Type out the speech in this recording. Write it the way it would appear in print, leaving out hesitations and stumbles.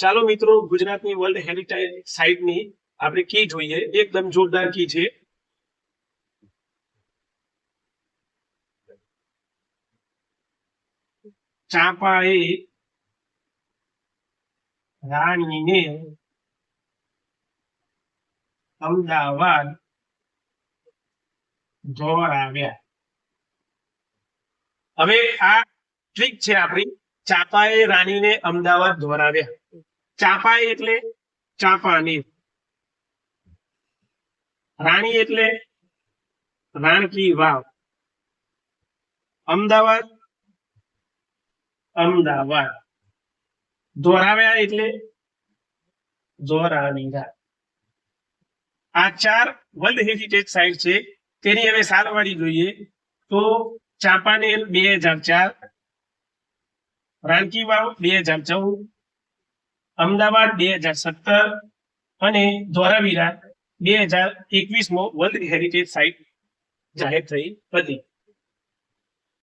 ચાલો મિત્રો, ગુજરાતની વર્લ્ડ હેરિટેજ સાઇટની આપણે કી જોઈએ. એકદમ જોરદાર કી છે. ચાંપાએ રાણીને અમદાવાદ દોરાવ્યા. હવે આ ટ્રીક છે આપણી. ચાંપાએ રાણીને અમદાવાદ દોરાવ્યા. ચાંપાએ એટલે ચાંપાનેર, રાણી એટલે રાણકી વાવ, અમદાવાદ અમદાવાદ, દોરાવ્યા એટલે દોરાવીરા. આ 4 વર્લ્ડ હેરિટેજ સાઇટ છે. તેની હવે સારવાળી જોઈએ તો ચાંપાનેર 2004, રાણકી વાવ 2014, અમદાવાદ 2017 અને ધોળાવીરા 2021 વર્લ્ડ હેરિટેજ સાઇટ જાહેર થઈ હતી.